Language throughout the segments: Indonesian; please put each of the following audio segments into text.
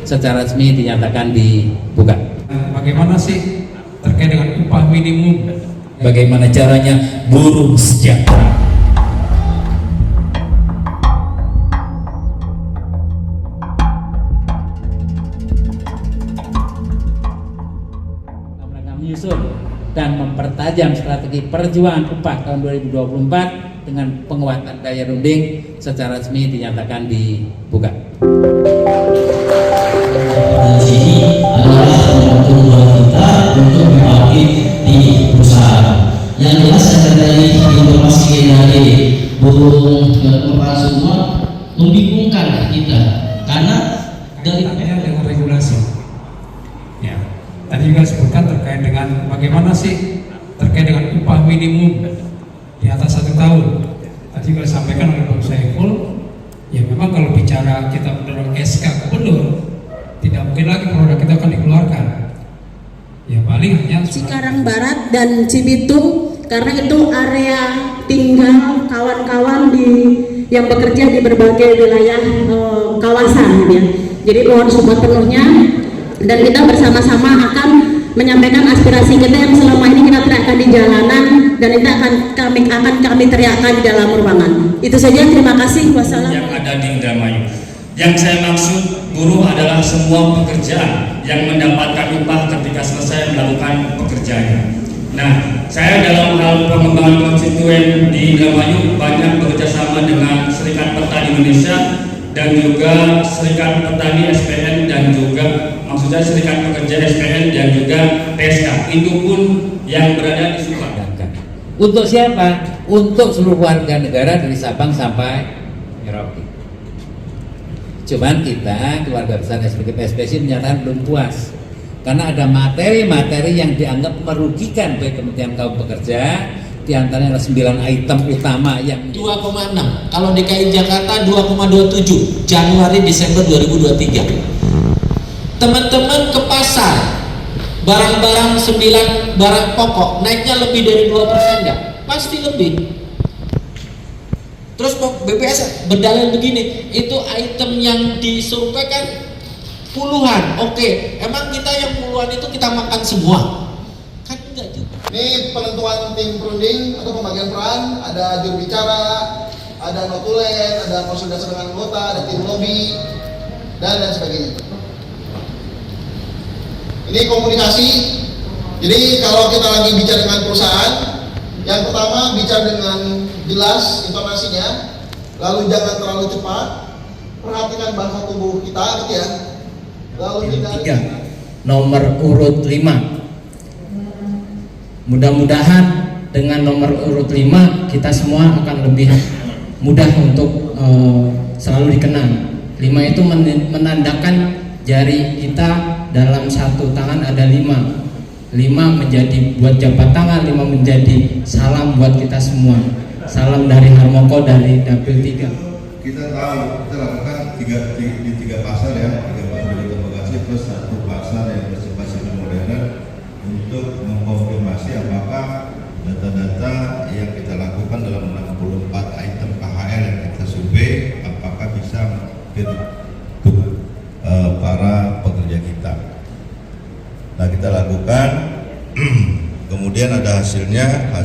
secara resmi dinyatakan dibuka. Bagaimana sih terkait dengan upah minimum? Bagaimana caranya buruh sejahtera? Menyusun dan mempertajam strategi perjuangan upah tahun 2024 dengan penguatan daya runding secara resmi dinyatakan dibuka. Di sini adalah kebutuhan kita untuk berbagi di perusahaan. Yang jelas saya tadi informasi dari buruh kepala semua membingungkan kita karena dari dengan regulasi. Ya, tadi juga disebutkan terkait dengan bagaimana sih terkait dengan upah minimum di atas 1 tahun. Tadi juga disampaikan oleh Pak Saiful, ya memang kalau bicara kita mendorong SK gubernur, tidak mungkin lagi produk kita akan dikeluarkan. Ya paling hanya Cikarang Barat dan Cibitung, karena itu area tinggal kawan-kawan yang bekerja di berbagai wilayah kawasan, gitu ya. Jadi mohon support penuhnya dan kita bersama-sama akan menyampaikan aspirasi kita yang selama ini kita teriakkan di jalanan dan itu akan kami teriakkan di dalam ruangan. Itu saja, terima kasih. Wassalamualaikum. yang ada di Indramayu. Yang saya maksud buruh adalah semua pekerjaan yang mendapatkan upah ketika selesai melakukan pekerjaannya. Nah, saya dalam hal pengembangan konstituen di Indramayu banyak bekerjasama dengan Serikat Petani Indonesia dan juga Serikat Petani SPN dan juga maksudnya Serikat Pekerja SPN dan juga PSK. Itu pun yang berada di Subang. Untuk siapa? Untuk seluruh warga negara dari Sabang sampai Merauke. Cuman kita keluarga besar SPSI menyatakan belum puas karena ada materi-materi yang dianggap merugikan bagi Kementerian Kaum Pekerja, diantaranya 9 item utama yang 2,6. Kalau DKI Jakarta 2,27 Januari Desember 2023. Teman-teman ke pasar, barang-barang 9 barang pokok naiknya lebih dari 2% enggak? Pasti lebih. Terus BPS berdalil begini, itu item yang disurvei kan puluhan. Oke, emang kita yang puluhan itu kita makan semua? Kan enggak juga. Ini penentuan tim perunding atau pembagian peran, ada juru bicara, ada notulen, ada konsultasi dengan anggota, ada tim lobby, dan lain sebagainya. Ini komunikasi. Jadi kalau kita lagi bicara dengan perusahaan, yang pertama bicara dengan jelas informasinya, lalu jangan terlalu cepat, perhatikan bahasa tubuh kita, gitu ya. Lalu kita nomor urut 5. Mudah-mudahan dengan nomor urut 5 kita semua akan lebih mudah untuk selalu dikenal. 5 itu menandakan jari kita dalam satu tangan ada 5. 5 menjadi buat jabat tangan, 5 menjadi salam buat kita semua. Salam dari Harmoko dari Dapil 3. Kita tahu kita lakukan di 3 pasar ya, 3 pasar dari Bekasi plus 1 pasar yang bersifat modern untuk mengkonfirmasi apakah data-data yang kita lakukan dalam 64 item KHR yang kita survei apakah bisa untuk para pekerja kita. Nah kita lakukan, kemudian ada hasilnya 2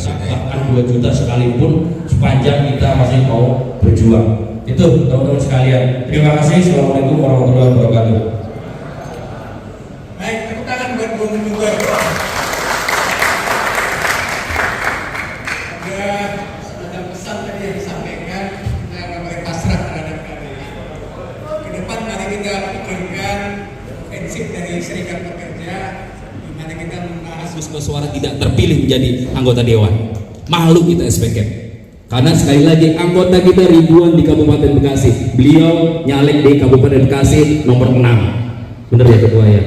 juta sekalipun sepanjang kita masih mau berjuang. Itu teman-teman sekalian. Terima kasih. Assalamualaikum warahmatullahi wabarakatuh. baik, tepuk tangan buat Bung juga. Ada semacam pesan tadi yang disampaikan, kita nggak boleh pasrah terhadap KBI. Ke depan mari kita pikirkan prinsip dari Serikat Pekerja, di mana kita membahas Suara tidak terpilih menjadi anggota dewan. Malu kita SPK. Karena sekali lagi anggota kita ribuan di Kabupaten Bekasi. Beliau nyalek di Kabupaten Bekasi nomor 6. Bener ya ketua ya.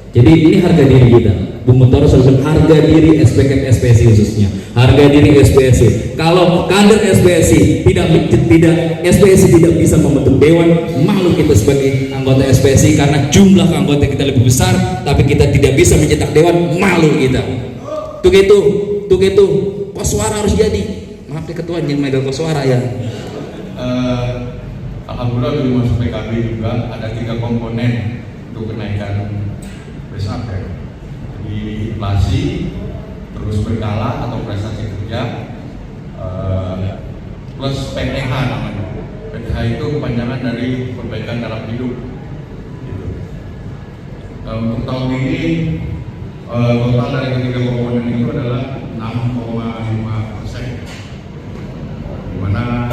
Jadi ini harga diri kita. Bung Mutoro selalu harga diri SPSI khususnya. Harga diri SPSI. Kalau kader SPSI SPSI tidak bisa membentuk dewan, malu kita sebagai anggota SPSI karena jumlah anggota kita lebih besar, tapi kita tidak bisa mencetak dewan, malu kita. Untuk itu pos suara harus jadi. Maaf ya ketua, jangan megang pos suara ya. Alhamdulillah di masuk PKB juga ada 3 komponen untuk kenaikan base pay. Jadi inflasi terus berkala atau prestasi kerja plus PTH namanya. PTH itu kepanjangan dari perbaikan taraf hidup. Gitu. Untuk tahun ini total dari ketiga komponen itu adalah 6,5%, di mana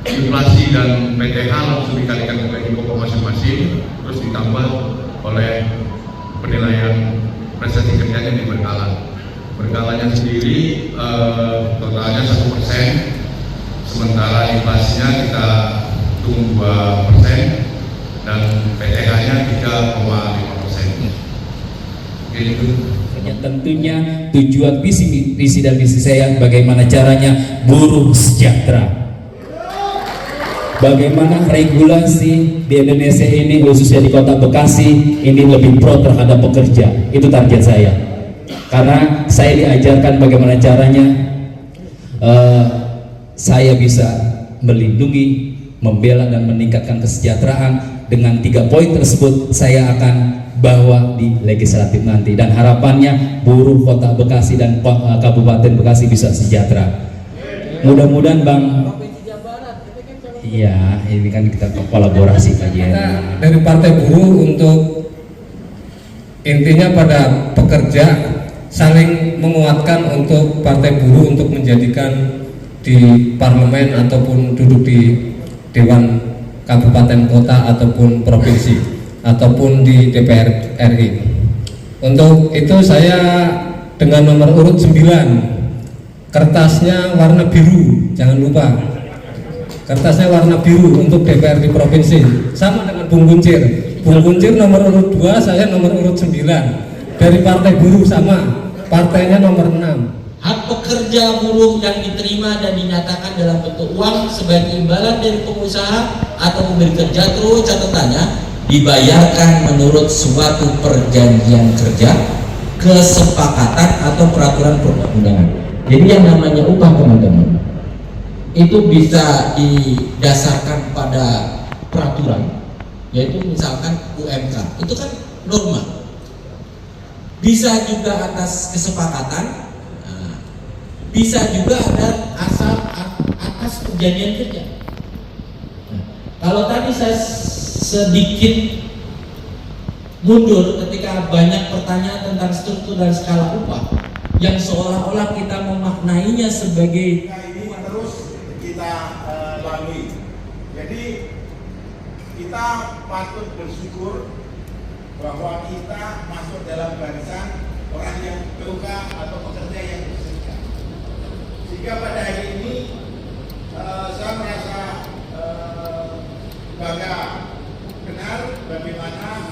inflasi dan PTH langsung dikalikan oleh ibu kota masing-masing, terus ditambah oleh penilaian prestasi kerjanya di berkala. Berkalanya sendiri totalnya 1%, sementara inflasinya kita hitung 2% dan PTH-nya 3,5%. Oke, itu. Tentunya tujuan visi dan misi saya bagaimana caranya buruh sejahtera. Bagaimana regulasi di Indonesia ini khususnya di Kota Bekasi ini lebih pro terhadap pekerja. Itu target saya. Karena saya diajarkan bagaimana caranya saya bisa melindungi, membela dan meningkatkan kesejahteraan. Dengan 3 poin tersebut saya akan bawa di legislatif nanti, dan harapannya buruh Kota Bekasi dan Kabupaten Bekasi bisa sejahtera. Mudah-mudahan Bang, iya ini kan kita kolaborasi kajian dari Partai Buruh untuk intinya pada pekerja saling menguatkan untuk Partai Buruh untuk menjadikan di parlemen ataupun duduk di Dewan Kabupaten Kota ataupun provinsi ataupun di DPR RI. Untuk itu saya dengan nomor urut 9, kertasnya warna biru, jangan lupa kertasnya warna biru untuk DPR di provinsi, sama dengan Bung Kuncir. Bung Kuncir nomor urut 2, saya nomor urut 9. Dari Partai Buruh sama, partainya nomor 6. Hak pekerja buruh yang diterima dan dinyatakan dalam bentuk uang sebagai imbalan dari pengusaha atau pemberi kerja, terus catatannya dibayarkan menurut suatu perjanjian kerja, kesepakatan atau peraturan perundang-undangan. Jadi yang namanya upah, teman-teman, itu bisa didasarkan pada peraturan, yaitu misalkan UMK, itu kan norma. Bisa juga atas kesepakatan, bisa juga ada atas perjanjian kerja. Kalau tadi saya sedikit mundur ketika banyak pertanyaan tentang struktur dan skala upah yang seolah-olah kita memaknainya sebagai ini terus kita lalui. Jadi kita patut bersyukur bahwa kita masuk dalam barisan orang yang PUK atau pekerja yang berserikat. Sehingga pada hari ini saya merasa bangga benar bagaimana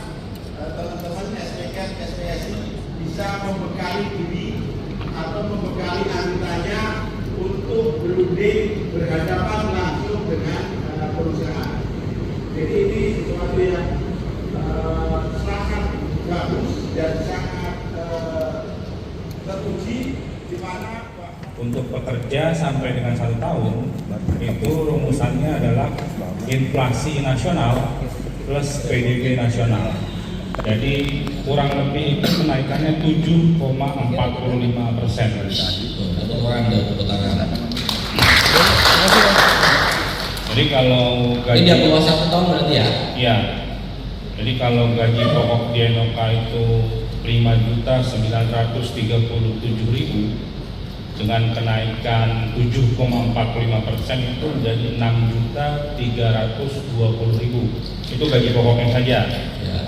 teman-teman SPSI bisa membekali diri atau membekali anggotanya untuk berunding berhadapan langsung dengan perusahaan. Jadi ini sesuatu yang sangat bagus dan sangat terpuji, di mana untuk pekerja sampai dengan 1 tahun itu rumusannya adalah inflasi nasional plus PDB nasional. Jadi kurang lebih itu kenaikannya 7,45%. Jadi kalau gaji ini dia bawah 1 tahun berarti ya? Iya. Jadi kalau gaji pokok di NOK itu 5.937.000 dengan kenaikan 7,45% itu menjadi 6.320.000. Itu gaji pokoknya saja. Ya,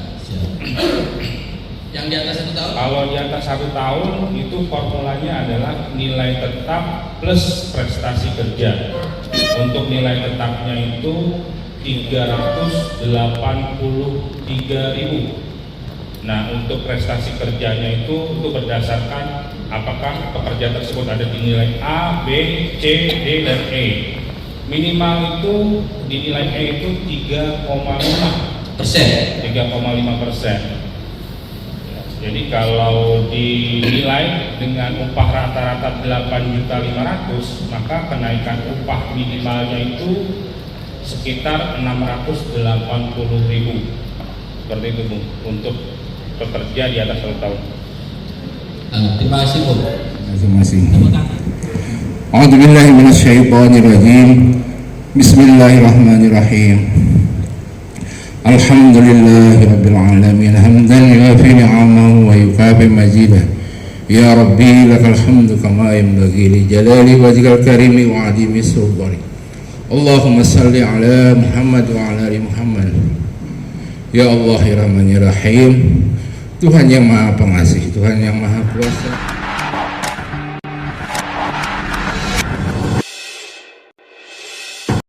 yang di atas 1 tahun? Kalau di atas 1 tahun itu formulanya adalah nilai tetap plus prestasi kerja. Untuk nilai tetapnya itu 383.000. Nah, untuk prestasi kerjanya itu berdasarkan apakah pekerja tersebut ada di nilai A, B, C, D, dan E. Minimal itu di nilai E itu 3,5%. Jadi kalau dinilai dengan upah rata-rata 8.500.000, maka kenaikan upah minimalnya itu sekitar 680.000 seperti itu Bu, untuk pekerja di atas 1 tahun. Terima kasih Bu. Terima kasih. A'udzubillahi minasyaitonirrajim. Bismillahirrahmanirrahim. Alhamdulillahirabbil alamin hamdan yuwafi ni'amahu wa yukafi majidah. Ya Rabbi lakal hamdu kama yanbaghi li jalali wajhikal karimi wa 'azimi sultani. Allahumma salli ala Muhammad wa ala ali Muhammad. Ya Allah ya Rahman ya Rahim. Tuhan yang Maha Pengasih, Tuhan yang Maha Kuasa.